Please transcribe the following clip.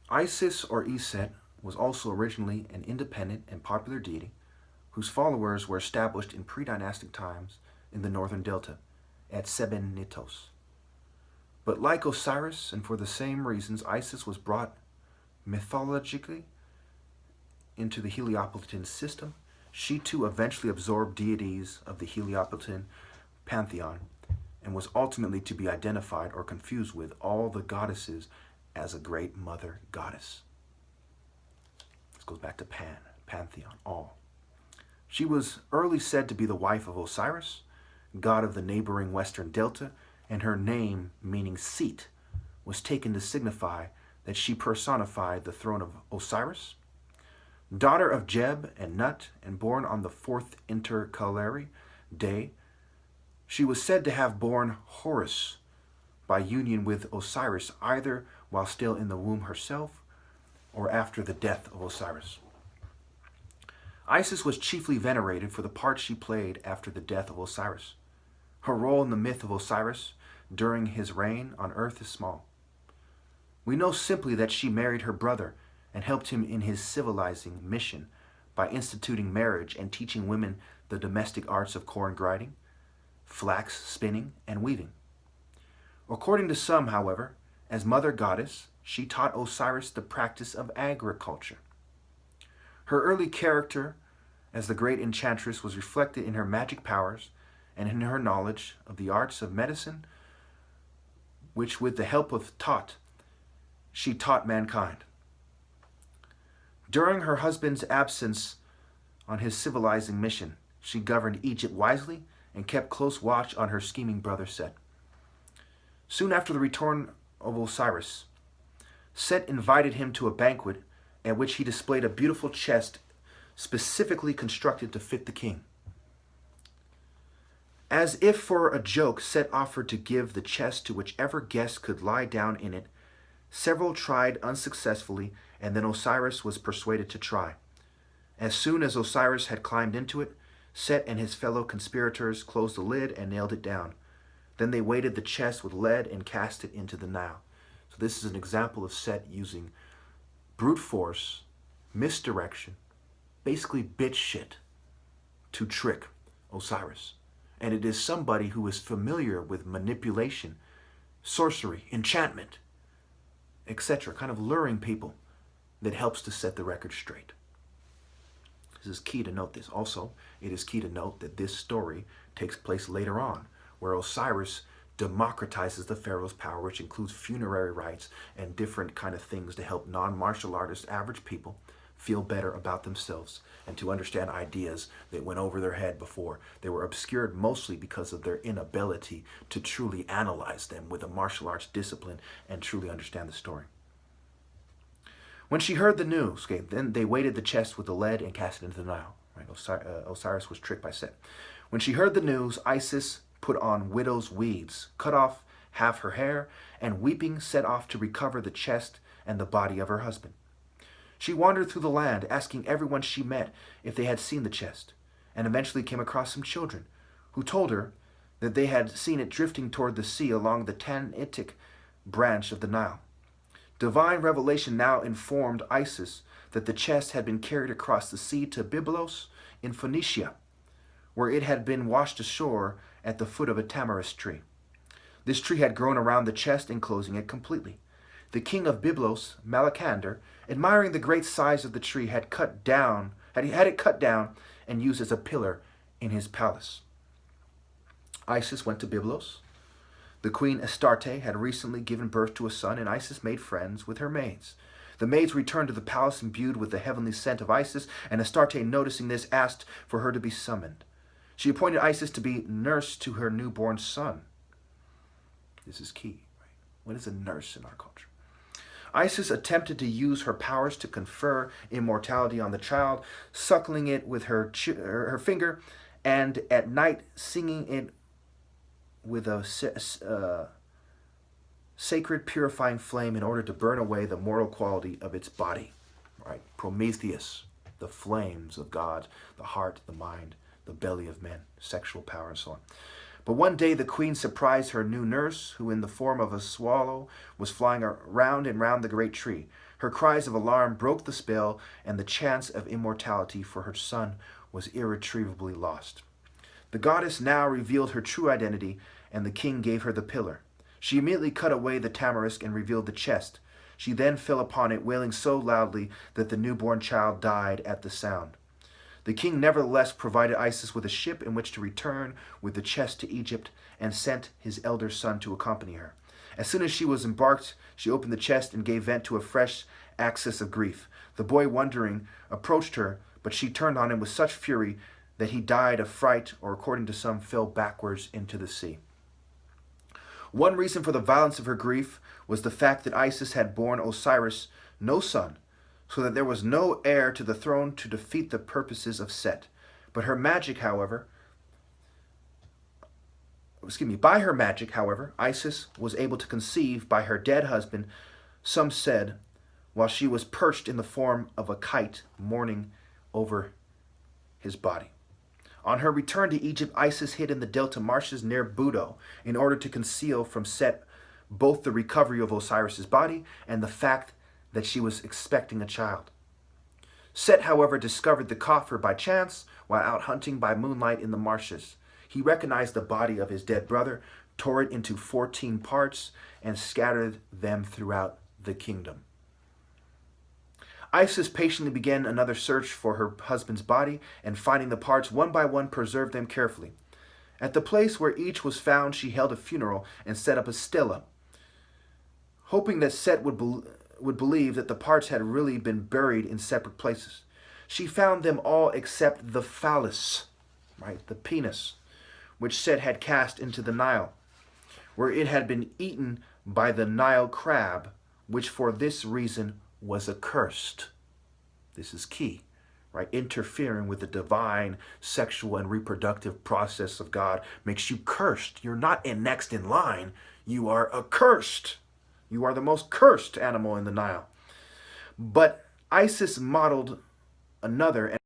Isis or Iset was also originally an independent and popular deity whose followers were established in pre-dynastic times in the northern delta at Sebennytos. But like Osiris, and for the same reasons, Isis was brought mythologically into the Heliopolitan system. She too eventually absorbed deities of the Heliopolitan pantheon and was ultimately to be identified or confused with all the goddesses as a great mother goddess. This goes back to pantheon, all. She was early said to be the wife of Osiris, god of the neighboring western delta, and her name, meaning seat, was taken to signify that she personified the throne of Osiris. Daughter of Jeb and Nut, and born on the fourth intercalary day, she was said to have borne Horus by union with Osiris, either while still in the womb herself or after the death of Osiris. Isis was chiefly venerated for the part she played after the death of Osiris. Her role in the myth of Osiris during his reign on earth is small. We know simply that she married her brother and helped him in his civilizing mission by instituting marriage and teaching women the domestic arts of corn grinding, flax spinning, and weaving. According to some, however, as mother goddess, she taught Osiris the practice of agriculture. Her early character as the great enchantress was reflected in her magic powers and in her knowledge of the arts of medicine, which with the help of Thoth, she taught mankind. During her husband's absence on his civilizing mission, she governed Egypt wisely and kept close watch on her scheming brother Set. Soon after the return of Osiris, Set invited him to a banquet at which he displayed a beautiful chest specifically constructed to fit the king. As if for a joke, Set offered to give the chest to whichever guest could lie down in it. Several tried unsuccessfully, and then Osiris was persuaded to try. As soon as Osiris had climbed into it, Set and his fellow conspirators closed the lid and nailed it down. Then they weighted the chest with lead and cast it into the Nile. So this is an example of Set using brute force, misdirection, basically bitch shit, to trick Osiris. And it is somebody who is familiar with manipulation, sorcery, enchantment, etc., kind of luring people, that helps to set the record straight. This is key to note this. Also, it is key to note that this story takes place later on, where Osiris democratizes the pharaoh's power, which includes funerary rites and different kind of things to help non-martial artists, average people, feel better about themselves and to understand ideas that went over their head before. They were obscured mostly because of their inability to truly analyze them with a martial arts discipline and truly understand the story. When she heard the news, okay, then they weighted the chest with the lead and cast it into the Nile. Right? Osiris was tricked by Set. When she heard the news, Isis put on widow's weeds, cut off half her hair, and weeping set off to recover the chest and the body of her husband. She wandered through the land, asking everyone she met if they had seen the chest, and eventually came across some children, who told her that they had seen it drifting toward the sea along the Tanitic branch of the Nile. Divine revelation now informed Isis that the chest had been carried across the sea to Byblos in Phoenicia, where it had been washed ashore at the foot of a tamarisk tree. This tree had grown around the chest, enclosing it completely. The king of Byblos, Malakander, admiring the great size of the tree, had it cut down and used as a pillar in his palace. Isis went to Byblos. The queen Astarte had recently given birth to a son, and Isis made friends with her maids. The maids returned to the palace imbued with the heavenly scent of Isis, and Astarte, noticing this, asked for her to be summoned. She appointed Isis to be nurse to her newborn son. This is key, right? What is a nurse in our culture? Isis attempted to use her powers to confer immortality on the child, suckling it with her finger, and at night singing it with a sacred purifying flame in order to burn away the mortal quality of its body. Right? Prometheus, the flames of God, the heart, the mind, the belly of men, sexual power, and so on. But one day the queen surprised her new nurse, who in the form of a swallow was flying round and round the great tree. Her cries of alarm broke the spell, and the chance of immortality for her son was irretrievably lost. The goddess now revealed her true identity, and the king gave her the pillar. She immediately cut away the tamarisk and revealed the chest. She then fell upon it, wailing so loudly that the newborn child died at the sound. The king nevertheless provided Isis with a ship in which to return with the chest to Egypt, and sent his elder son to accompany her. As soon as she was embarked, she opened the chest and gave vent to a fresh access of grief. The boy, wondering, approached her, but she turned on him with such fury that he died of fright, or according to some, fell backwards into the sea. One reason for the violence of her grief was the fact that Isis had borne Osiris no son, so that there was no heir to the throne to defeat the purposes of Set. But her magic, however, by her magic, however, Isis was able to conceive by her dead husband, some said, while she was perched in the form of a kite mourning over his body. On her return to Egypt, Isis hid in the delta marshes near Budo in order to conceal from Set both the recovery of Osiris's body and the fact that she was expecting a child. Set, however, discovered the coffer by chance while out hunting by moonlight in the marshes. He recognized the body of his dead brother, tore it into 14 parts, and scattered them throughout the kingdom. Isis patiently began another search for her husband's body, and finding the parts one by one, preserved them carefully. At the place where each was found, she held a funeral and set up a stela, hoping that Set would believe that the parts had really been buried in separate places. She found them all except the phallus, right, the penis, which Set had cast into the Nile, where it had been eaten by the Nile crab, which for this reason was accursed. This is key, right? Interfering with the divine sexual and reproductive process of God makes you cursed. You're not next in line. You are accursed. You are the most cursed animal in the Nile. But Isis modeled another